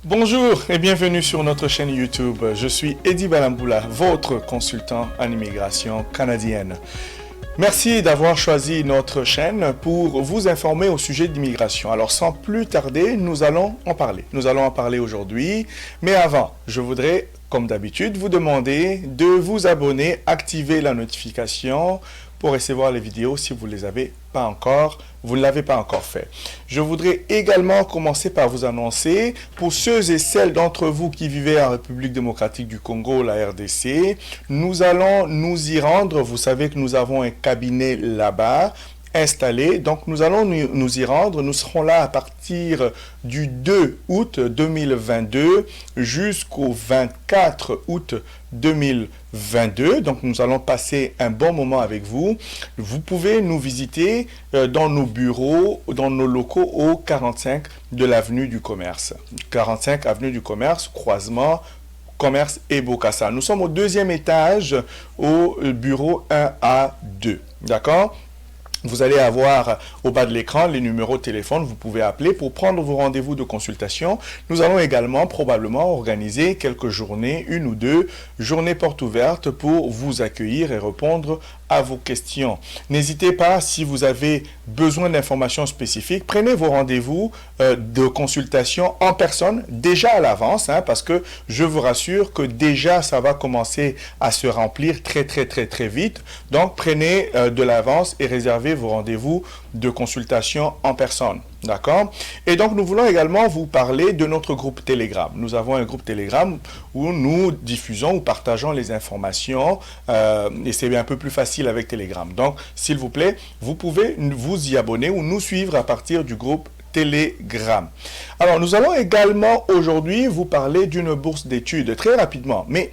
Bonjour et bienvenue sur notre chaîne YouTube. Je suis Eddie Balamboula, votre consultant en immigration canadienne. Merci d'avoir choisi notre chaîne pour vous informer au sujet d'immigration. Alors sans plus tarder, nous allons en parler. Nous allons en parler aujourd'hui, mais avant, je voudrais, comme d'habitude, vous demander de vous abonner, activer la notification pour recevoir les vidéos si vous ne l'avez pas encore fait. Je voudrais également commencer par vous annoncer, pour ceux et celles d'entre vous qui vivez en République démocratique du Congo, la RDC, nous allons nous y rendre. Vous savez que nous avons un cabinet là-bas installé, donc nous allons nous y rendre. Nous serons là à partir du 2 août 2022 jusqu'au 24 août 2022. Donc nous allons passer un bon moment avec vous. Vous pouvez nous visiter dans nos bureaux, dans nos locaux au 45 de l'avenue du Commerce. 45 avenue du Commerce, croisement Commerce et Bokassa. Nous sommes au deuxième étage au bureau 1A2. D'accord? Vous allez avoir au bas de l'écran les numéros de téléphone, vous pouvez appeler pour prendre vos rendez-vous de consultation. Nous allons également probablement organiser quelques journées, une ou deux journées portes ouvertes pour vous accueillir et répondre à vos questions. N'hésitez pas, si vous avez besoin d'informations spécifiques, prenez vos rendez-vous de consultation en personne déjà à l'avance, parce que je vous rassure que déjà ça va commencer à se remplir très vite. Donc prenez de l'avance et réservez vos rendez-vous de consultation en personne. D'accord? Et donc, nous voulons également vous parler de notre groupe Telegram. Nous avons un groupe Telegram où nous diffusons ou partageons les informations et c'est un peu plus facile avec Telegram. Donc, s'il vous plaît, vous pouvez vous y abonner ou nous suivre à partir du groupe Telegram. Alors, nous allons également aujourd'hui vous parler d'une bourse d'études très rapidement, mais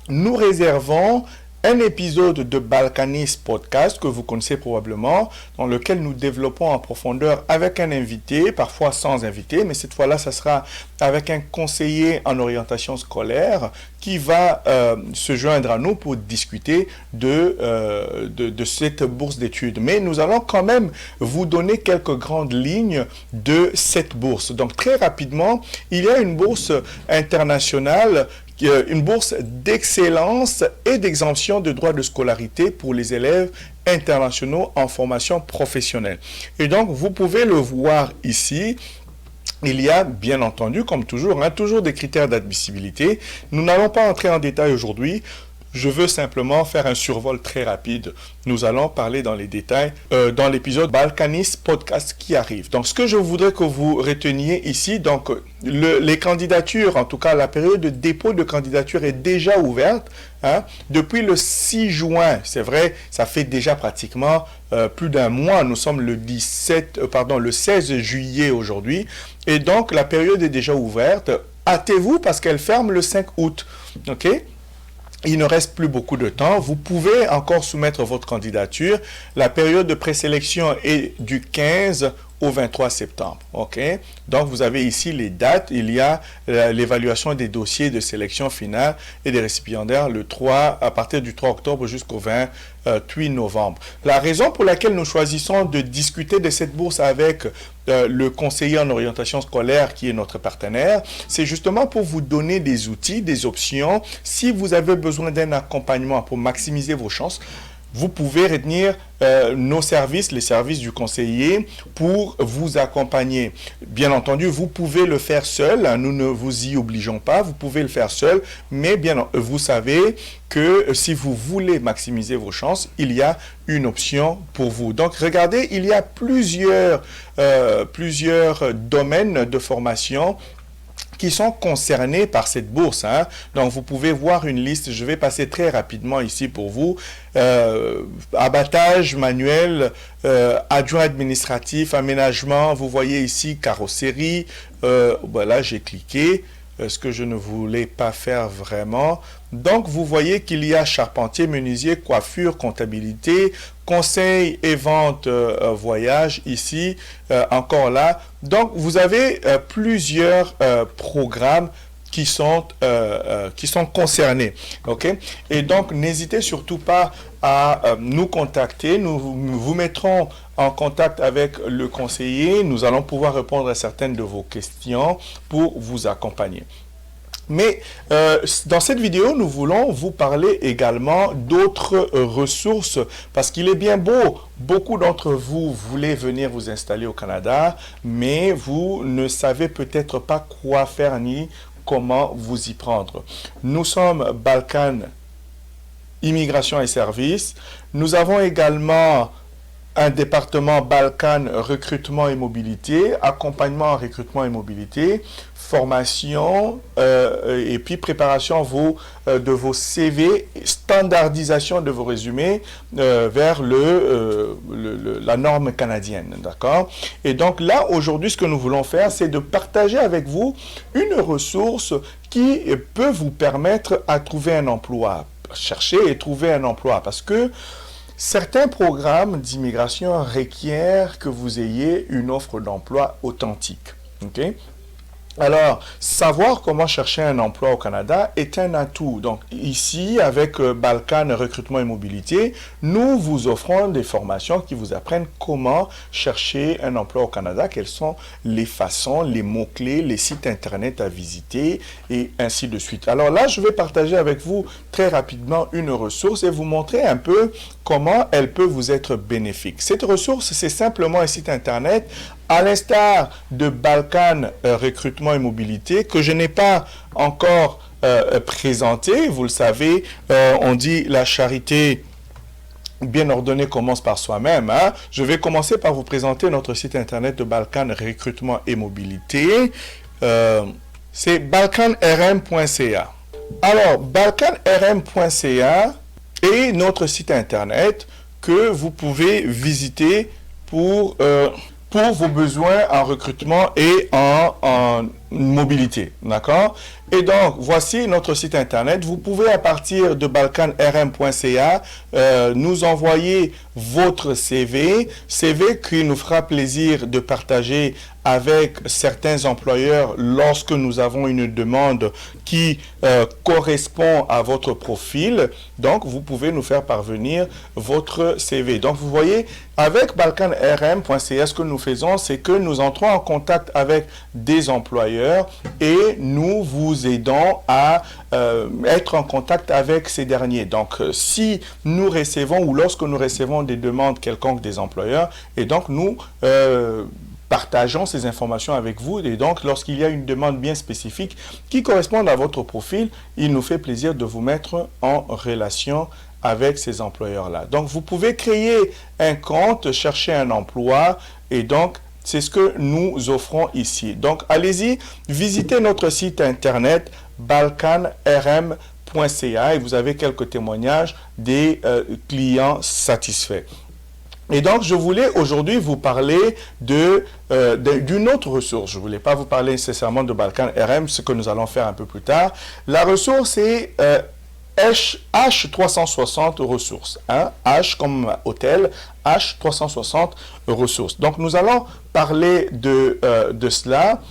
nous réservons un épisode de Balkanis Podcast que vous connaissez probablement, dans lequel nous développons en profondeur avec un invité, parfois sans invité, mais cette fois-là, ça sera avec un conseiller en orientation scolaire qui va se joindre à nous pour discuter de cette bourse d'études. Mais nous allons quand même vous donner quelques grandes lignes de cette bourse. Donc très rapidement, il y a une bourse internationale, une bourse d'excellence et d'exemption de droits de scolarité pour les élèves internationaux en formation professionnelle. Et donc, vous pouvez le voir ici. Il y a, bien entendu, comme toujours, toujours des critères d'admissibilité. Nous n'allons pas entrer en détail aujourd'hui. Je veux simplement faire un survol très rapide. Nous allons parler dans les détails dans l'épisode Balkanis Podcast qui arrive. Donc, ce que je voudrais que vous reteniez ici, donc les candidatures, en tout cas la période de dépôt de candidature est déjà ouverte depuis le 6 juin. C'est vrai, ça fait déjà pratiquement plus d'un mois. Nous sommes le 16 juillet aujourd'hui. Et donc, la période est déjà ouverte. Hâtez-vous parce qu'elle ferme le 5 août. OK? Il ne reste plus beaucoup de temps. Vous pouvez encore soumettre votre candidature. La période de présélection est du 15 au 23 septembre. OK? Donc, vous avez ici les dates. Il y a l'évaluation des dossiers de sélection finale et des récipiendaires à partir du 3 octobre jusqu'au 28 novembre. La raison pour laquelle nous choisissons de discuter de cette bourse avec le conseiller en orientation scolaire qui est notre partenaire, c'est justement pour vous donner des outils, des options. Si vous avez besoin d'un accompagnement pour maximiser vos chances, vous pouvez retenir nos services, les services du conseiller pour vous accompagner. Bien entendu, vous pouvez le faire seul, nous ne vous y obligeons pas, vous pouvez le faire seul, mais bien, vous savez que si vous voulez maximiser vos chances, il y a une option pour vous. Donc, regardez, il y a plusieurs domaines de formation qui sont concernés par cette bourse. Donc, vous pouvez voir une liste. Je vais passer très rapidement ici pour vous. Abattage manuel, adjoint administratif, aménagement. Vous voyez ici carrosserie. Voilà, j'ai cliqué. Ce que je ne voulais pas faire vraiment. Donc, vous voyez qu'il y a charpentier, menuisier, coiffure, comptabilité, conseil et vente, voyage ici, encore là. Donc, vous avez plusieurs programmes qui sont concernés. OK? Et donc, n'hésitez surtout pas à nous contacter. Nous vous mettrons en contact avec le conseiller. Nous allons pouvoir répondre à certaines de vos questions pour vous accompagner. Mais dans cette vidéo, nous voulons vous parler également d'autres ressources parce qu'il est bien beau, beaucoup d'entre vous voulez venir vous installer au Canada, mais vous ne savez peut-être pas quoi faire ni comment vous y prendre. Nous sommes Balkan Immigration et Services. Nous avons également un département Balkan recrutement et mobilité, accompagnement en recrutement et mobilité, formation et puis préparation de vos CV, standardisation de vos résumés vers la norme canadienne, d'accord? Et donc là, aujourd'hui, ce que nous voulons faire, c'est de partager avec vous une ressource qui peut vous permettre à trouver un emploi, chercher et trouver un emploi, parce que certains programmes d'immigration requièrent que vous ayez une offre d'emploi authentique. Okay? Alors, savoir comment chercher un emploi au Canada est un atout. Donc, ici, avec Balkan Recrutement et Mobilité, nous vous offrons des formations qui vous apprennent comment chercher un emploi au Canada, quelles sont les façons, les mots-clés, les sites Internet à visiter et ainsi de suite. Alors là, je vais partager avec vous très rapidement une ressource et vous montrer un peu comment elle peut vous être bénéfique. Cette ressource, c'est simplement un site Internet à l'instar de Balkan Recrutement et Mobilité, que je n'ai pas encore présenté. Vous le savez, on dit la charité bien ordonnée commence par soi-même. Hein? Je vais commencer par vous présenter notre site Internet de Balkan Recrutement et Mobilité. C'est balkanrm.ca. Alors, balkanrm.ca est notre site Internet que vous pouvez visiter pour vos besoins en recrutement et en mobilité, d'accord? Et donc, voici notre site Internet. Vous pouvez, à partir de balkanrm.ca, nous envoyer votre CV qui nous fera plaisir de partager avec certains employeurs lorsque nous avons une demande qui correspond à votre profil. Donc, vous pouvez nous faire parvenir votre CV. Donc, vous voyez, avec balkanrm.ca, ce que nous faisons, c'est que nous entrons en contact avec des employeurs et nous vous aidons à être en contact avec ces derniers. Donc, si nous recevons ou lorsque nous recevons des demandes quelconques des employeurs, et donc nous partageons ces informations avec vous, et donc lorsqu'il y a une demande bien spécifique qui correspond à votre profil, il nous fait plaisir de vous mettre en relation avec ces employeurs-là. Donc, vous pouvez créer un compte, chercher un emploi, et donc c'est ce que nous offrons ici. Donc, allez-y, visitez notre site Internet balkanrm.ca et vous avez quelques témoignages des clients satisfaits. Et donc, je voulais aujourd'hui vous parler d'une autre ressource. Je ne voulais pas vous parler nécessairement de Balkan RM, ce que nous allons faire un peu plus tard. La ressource est H360 ressources. Hein? H comme hôtel, H360 ressources. Donc, nous allons parler de cela.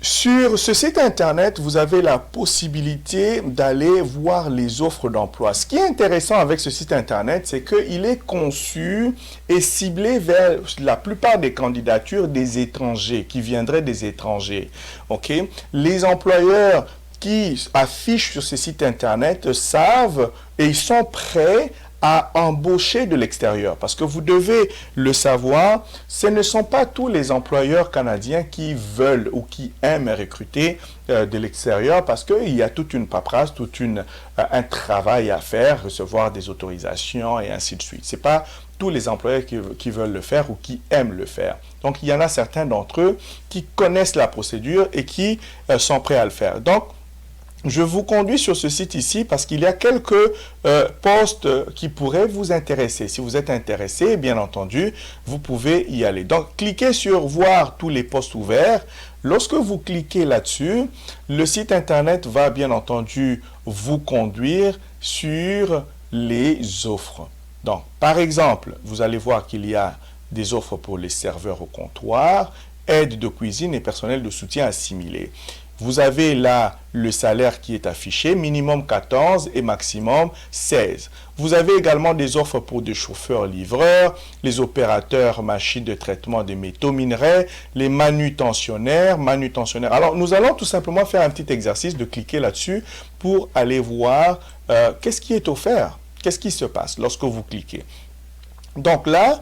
Sur ce site Internet, vous avez la possibilité d'aller voir les offres d'emploi. Ce qui est intéressant avec ce site Internet, c'est qu'il est conçu et ciblé vers la plupart des candidatures des étrangers, qui viendraient des étrangers. Okay? Les employeurs qui affichent sur ce site Internet savent et ils sont prêts à embaucher de l'extérieur. Parce que vous devez le savoir, ce ne sont pas tous les employeurs canadiens qui veulent ou qui aiment recruter de l'extérieur parce qu'il y a toute une paperasse, un travail à faire, recevoir des autorisations et ainsi de suite. Ce n'est pas tous les employeurs qui veulent le faire ou qui aiment le faire. Donc, il y en a certains d'entre eux qui connaissent la procédure et qui sont prêts à le faire. Donc, je vous conduis sur ce site ici parce qu'il y a quelques postes qui pourraient vous intéresser. Si vous êtes intéressé, bien entendu, vous pouvez y aller. Donc, cliquez sur « Voir tous les postes ouverts ». Lorsque vous cliquez là-dessus, le site Internet va bien entendu vous conduire sur les offres. Donc, par exemple, vous allez voir qu'il y a des offres pour les serveurs au comptoir, aide de cuisine et personnel de soutien assimilé. Vous avez là le salaire qui est affiché, minimum 14 et maximum 16. Vous avez également des offres pour des chauffeurs-livreurs, les opérateurs machines de traitement des métaux minerais, les manutentionnaires. Alors, nous allons tout simplement faire un petit exercice de cliquer là-dessus pour aller voir qu'est-ce qui est offert, qu'est-ce qui se passe lorsque vous cliquez. Donc là,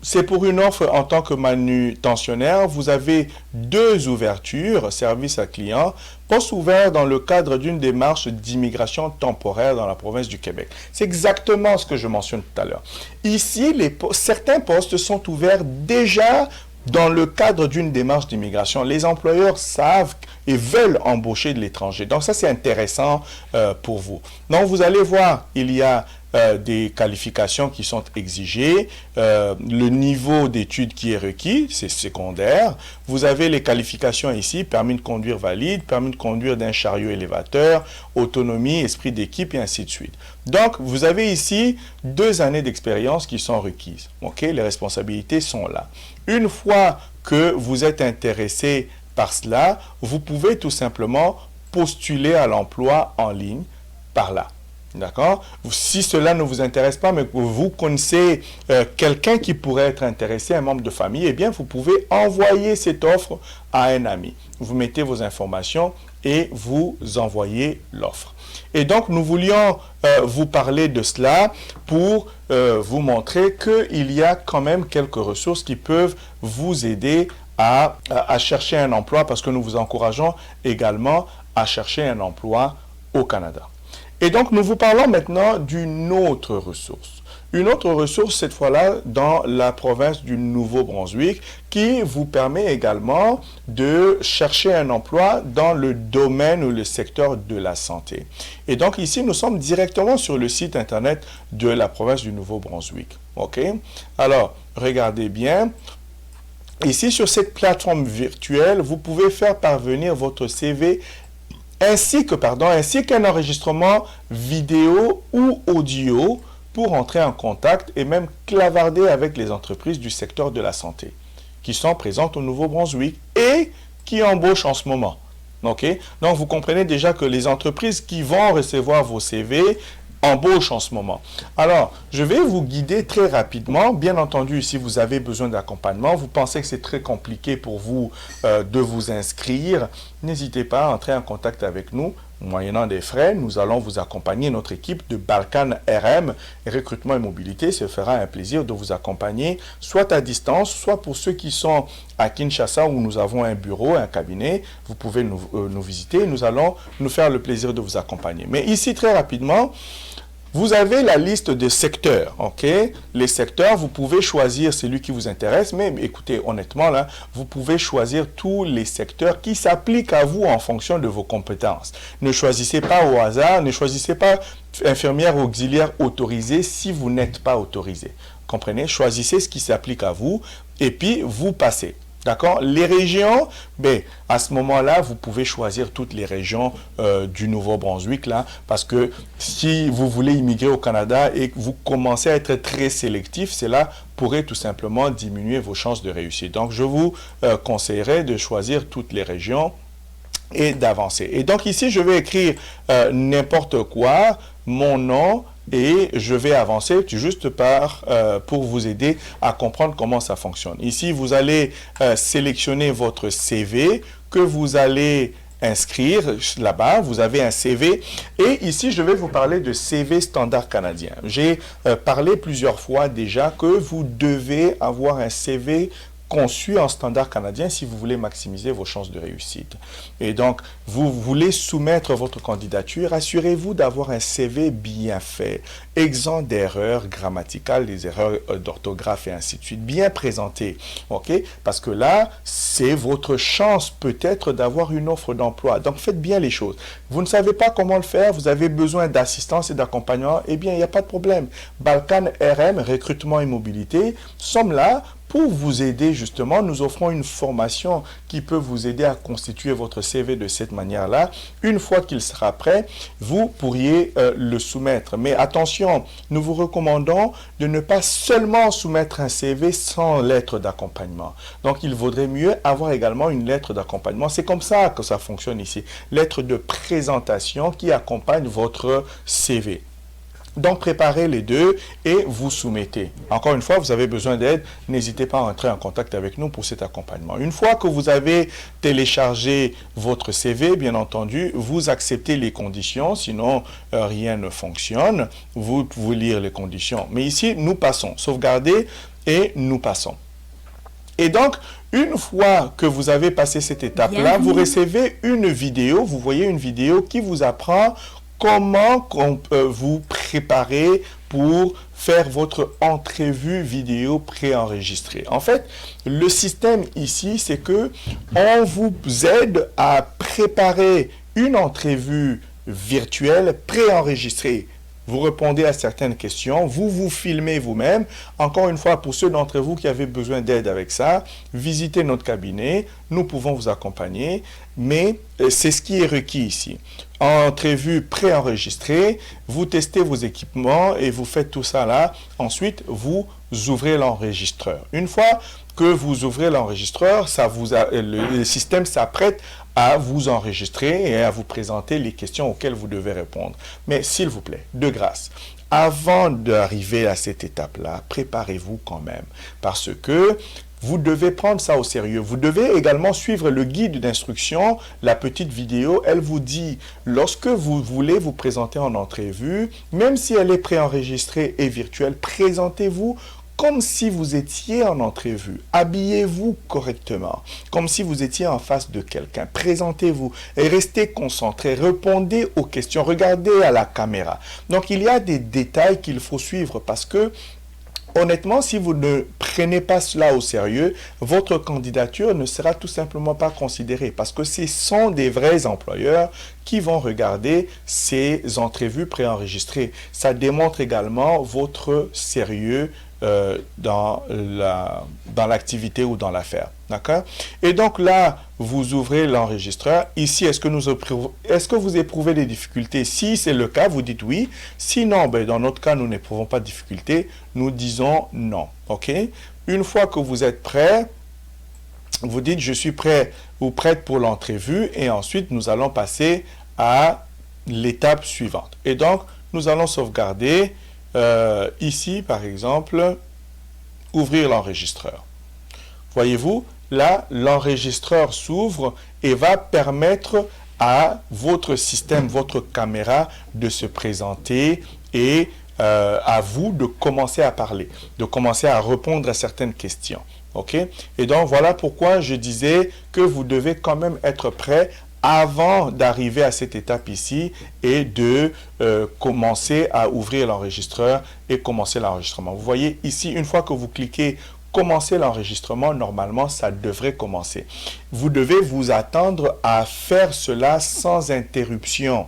c'est pour une offre en tant que manutentionnaire. Vous avez 2 ouvertures, service à client, poste ouvert dans le cadre d'une démarche d'immigration temporaire dans la province du Québec. C'est exactement ce que je mentionne tout à l'heure. Ici, certains postes sont ouverts déjà dans le cadre d'une démarche d'immigration. Les employeurs savent et veulent embaucher de l'étranger. Donc ça, c'est intéressant pour vous. Donc vous allez voir, il y a des qualifications qui sont exigées, le niveau d'études qui est requis, c'est secondaire. Vous avez les qualifications ici, permis de conduire valide, permis de conduire d'un chariot élévateur, autonomie, esprit d'équipe et ainsi de suite. Donc, vous avez ici 2 années d'expérience qui sont requises. Ok, les responsabilités sont là. Une fois que vous êtes intéressé par cela, vous pouvez tout simplement postuler à l'emploi en ligne par là. D'accord? Si cela ne vous intéresse pas, mais que vous connaissez quelqu'un qui pourrait être intéressé, un membre de famille, eh bien, vous pouvez envoyer cette offre à un ami. Vous mettez vos informations et vous envoyez l'offre. Et donc, nous voulions vous parler de cela pour vous montrer qu'il y a quand même quelques ressources qui peuvent vous aider à chercher un emploi, parce que nous vous encourageons également à chercher un emploi au Canada. Et donc, nous vous parlons maintenant d'une autre ressource. Une autre ressource, cette fois-là, dans la province du Nouveau-Brunswick, qui vous permet également de chercher un emploi dans le domaine ou le secteur de la santé. Et donc, ici, nous sommes directement sur le site Internet de la province du Nouveau-Brunswick. OK? Alors, regardez bien. Ici, sur cette plateforme virtuelle, vous pouvez faire parvenir votre CV ainsi qu'un enregistrement vidéo ou audio pour entrer en contact et même clavarder avec les entreprises du secteur de la santé qui sont présentes au Nouveau-Brunswick et qui embauchent en ce moment. Okay? Donc, vous comprenez déjà que les entreprises qui vont recevoir vos CV embauche en ce moment. Alors, je vais vous guider très rapidement. Bien entendu, si vous avez besoin d'accompagnement, vous pensez que c'est très compliqué pour vous de vous inscrire, n'hésitez pas à entrer en contact avec nous. Moyennant des frais, nous allons vous accompagner. Notre équipe de Balkan RM, recrutement et mobilité, se fera un plaisir de vous accompagner, soit à distance, soit pour ceux qui sont à Kinshasa, où nous avons un bureau, un cabinet. Vous pouvez nous visiter. Nous allons nous faire le plaisir de vous accompagner. Mais ici, très rapidement, vous avez la liste de secteurs, ok? Les secteurs, vous pouvez choisir celui qui vous intéresse, mais écoutez, honnêtement, là, vous pouvez choisir tous les secteurs qui s'appliquent à vous en fonction de vos compétences. Ne choisissez pas au hasard, ne choisissez pas infirmière auxiliaire autorisée si vous n'êtes pas autorisé. Comprenez? Choisissez ce qui s'applique à vous et puis vous passez. D'accord? Les régions, ben, à ce moment-là, vous pouvez choisir toutes les régions du Nouveau-Brunswick, là, parce que si vous voulez immigrer au Canada et que vous commencez à être très sélectif, cela pourrait tout simplement diminuer vos chances de réussite. Donc, je vous conseillerais de choisir toutes les régions et d'avancer. Et donc, ici, je vais écrire n'importe quoi, mon nom, et je vais avancer juste pour vous aider à comprendre comment ça fonctionne. Ici, vous allez sélectionner votre CV que vous allez inscrire là-bas. Vous avez un CV et ici, je vais vous parler de CV standard canadien. J'ai parlé plusieurs fois déjà que vous devez avoir un CV conçu en standard canadien si vous voulez maximiser vos chances de réussite. Et donc, vous voulez soumettre votre candidature, assurez-vous d'avoir un CV bien fait, exempt d'erreurs grammaticales, des erreurs d'orthographe et ainsi de suite, bien présenté, ok? Parce que là, c'est votre chance peut-être d'avoir une offre d'emploi. Donc, faites bien les choses. Vous ne savez pas comment le faire, vous avez besoin d'assistance et d'accompagnement, eh bien, il n'y a pas de problème. Balkan RM, recrutement et mobilité, sommes là Pour vous aider justement, nous offrons une formation qui peut vous aider à constituer votre CV de cette manière-là. Une fois qu'il sera prêt, vous pourriez le soumettre. Mais attention, nous vous recommandons de ne pas seulement soumettre un CV sans lettre d'accompagnement. Donc, il vaudrait mieux avoir également une lettre d'accompagnement. C'est comme ça que ça fonctionne ici. Lettre de présentation qui accompagne votre CV. Donc, préparez les deux et vous soumettez. Encore une fois, vous avez besoin d'aide, n'hésitez pas à entrer en contact avec nous pour cet accompagnement. Une fois que vous avez téléchargé votre CV, bien entendu, vous acceptez les conditions, sinon rien ne fonctionne. Vous pouvez lire les conditions. Mais ici, nous passons. Sauvegardez et nous passons. Et donc, une fois que vous avez passé cette étape-là, vous recevez une vidéo. Vous voyez une vidéo qui vous apprend comment vous préparer pour faire votre entrevue vidéo préenregistrée. En fait, le système ici, c'est que on vous aide à préparer une entrevue virtuelle préenregistrée. Vous répondez à certaines questions, vous vous filmez vous-même. Encore une fois, pour ceux d'entre vous qui avez besoin d'aide avec ça, visitez notre cabinet, nous pouvons vous accompagner, mais c'est ce qui est requis ici. Entrevue préenregistrée, vous testez vos équipements et vous faites tout ça là. Ensuite, vous ouvrez l'enregistreur. Une fois que vous ouvrez l'enregistreur, le système s'apprête à vous enregistrer et à vous présenter les questions auxquelles vous devez répondre. Mais s'il vous plaît, de grâce, avant d'arriver à cette étape-là, préparez-vous quand même. Parce que vous devez prendre ça au sérieux. Vous devez également suivre le guide d'instruction, la petite vidéo. Elle vous dit, lorsque vous voulez vous présenter en entrevue, même si elle est préenregistrée et virtuelle, présentez-vous comme si vous étiez en entrevue. Habillez-vous correctement, comme si vous étiez en face de quelqu'un. Présentez-vous et restez concentré. Répondez aux questions. Regardez à la caméra. Donc, il y a des détails qu'il faut suivre parce que honnêtement, si vous ne prenez pas cela au sérieux, votre candidature ne sera tout simplement pas considérée parce que ce sont des vrais employeurs qui vont regarder ces entrevues préenregistrées. Ça démontre également votre sérieux dans l'activité ou dans l'affaire. D'accord? Et donc là, vous ouvrez l'enregistreur. Ici, est-ce que vous éprouvez des difficultés? Si c'est le cas, vous dites oui. Sinon, ben, dans notre cas, nous n'éprouvons pas de difficultés. Nous disons non. OK? Une fois que vous êtes prêt, vous dites je suis prêt ou prête pour l'entrevue et ensuite, nous allons passer à l'étape suivante. Et donc, nous allons sauvegarder ici, par exemple, ouvrir l'enregistreur. Voyez-vous, là, l'enregistreur s'ouvre et va permettre à votre système, votre caméra de se présenter et à vous de commencer à parler, de commencer à répondre à certaines questions. OK? Et donc, voilà pourquoi je disais que vous devez quand même être prêt avant d'arriver à cette étape ici et de commencer à ouvrir l'enregistreur et commencer l'enregistrement. Vous voyez ici, une fois que vous cliquez commencer l'enregistrement, normalement, ça devrait commencer. Vous devez vous attendre à faire cela sans interruption,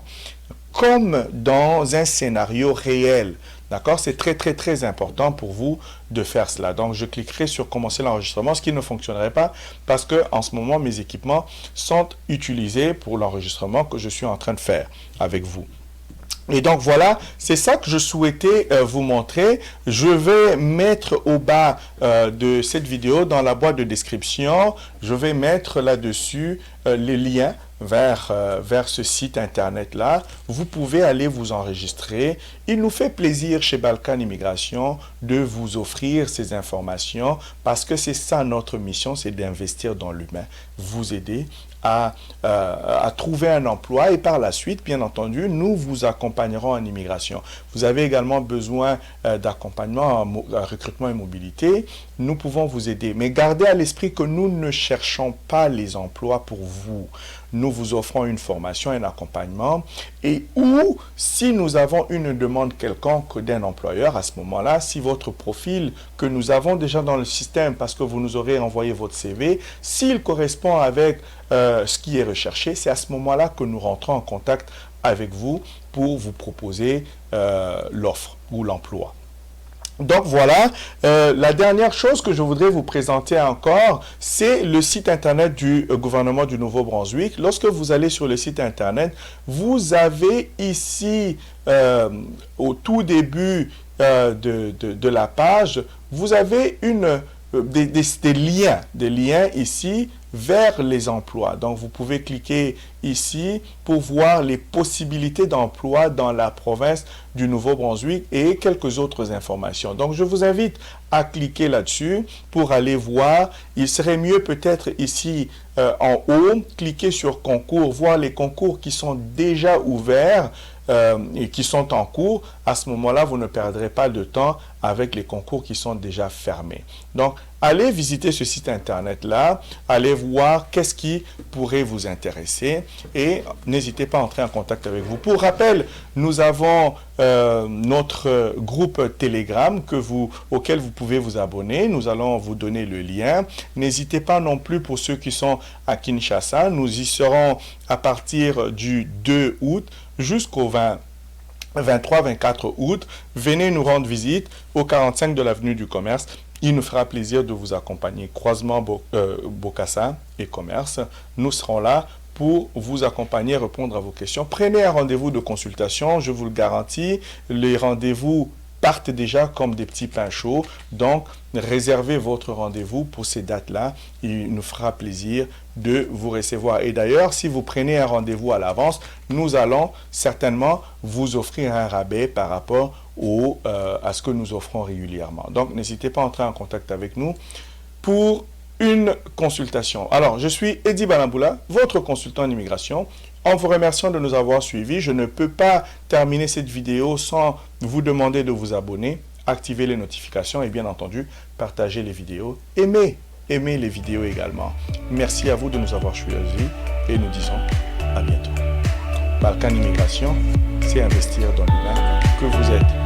comme dans un scénario réel. D'accord? C'est très, très, très important pour vous de faire cela. Donc, je cliquerai sur commencer l'enregistrement, ce qui ne fonctionnerait pas parce que en ce moment, mes équipements sont utilisés pour l'enregistrement que je suis en train de faire avec vous. Et donc voilà, c'est ça que je souhaitais vous montrer. Je vais mettre au bas de cette vidéo, dans la boîte de description, je vais mettre là-dessus les liens vers ce site internet-là. Vous pouvez aller vous enregistrer. Il nous fait plaisir chez Balkan Immigration de vous offrir ces informations parce que c'est ça notre mission, c'est d'investir dans l'humain, vous aider à trouver un emploi et par la suite, bien entendu, nous vous accompagnerons en immigration. Vous avez également besoin d'accompagnement en recrutement et mobilité. Nous pouvons vous aider. Mais gardez à l'esprit que nous ne cherchons pas les emplois pour vous. Nous vous offrons une formation, un accompagnement et ou si nous avons une demande quelconque d'un employeur, à ce moment-là, si votre profil que nous avons déjà dans le système parce que vous nous aurez envoyé votre CV, s'il correspond avec ce qui est recherché, c'est à ce moment-là que nous rentrons en contact avec vous pour vous proposer l'offre ou l'emploi. Donc voilà, la dernière chose que je voudrais vous présenter encore, c'est le site internet du gouvernement du Nouveau-Brunswick. Lorsque vous allez sur le site internet, vous avez ici, au tout début de la page, vous avez des liens ici vers les emplois. Donc, vous pouvez cliquer ici pour voir les possibilités d'emploi dans la province du Nouveau-Brunswick et quelques autres informations. Donc, je vous invite à cliquer là-dessus pour aller voir. Il serait mieux peut-être ici en haut, cliquer sur concours, voir les concours qui sont déjà ouverts et qui sont en cours. À ce moment-là, vous ne perdrez pas de temps avec les concours qui sont déjà fermés. Donc, allez visiter ce site internet-là, allez voir qu'est-ce qui pourrait vous intéresser et n'hésitez pas à entrer en contact avec vous. Pour rappel, nous avons notre groupe Telegram auquel vous pouvez vous abonner. Nous allons vous donner le lien. N'hésitez pas non plus pour ceux qui sont à Kinshasa. Nous y serons à partir du 2 août jusqu'au 23-24 août. Venez nous rendre visite au 45 de l'avenue du Commerce. Il nous fera plaisir de vous accompagner. Croisement Bokassa et Commerce. Nous serons là pour vous accompagner, répondre à vos questions. Prenez un rendez-vous de consultation, je vous le garantis. Les rendez-vous partent déjà comme des petits pains chauds. Donc, réservez votre rendez-vous pour ces dates-là. Il nous fera plaisir de vous recevoir. Et d'ailleurs, si vous prenez un rendez-vous à l'avance, nous allons certainement vous offrir un rabais par rapport à ce que nous offrons régulièrement. Donc, n'hésitez pas à entrer en contact avec nous pour une consultation. Alors, je suis Eddie Balamboula, votre consultant en immigration. En vous remerciant de nous avoir suivis, je ne peux pas terminer cette vidéo sans vous demander de vous abonner, activer les notifications et bien entendu, partager les vidéos. Aimez les vidéos également. Merci à vous de nous avoir choisis et nous disons à bientôt. Balkan Immigration, c'est investir dans l'humain que vous êtes.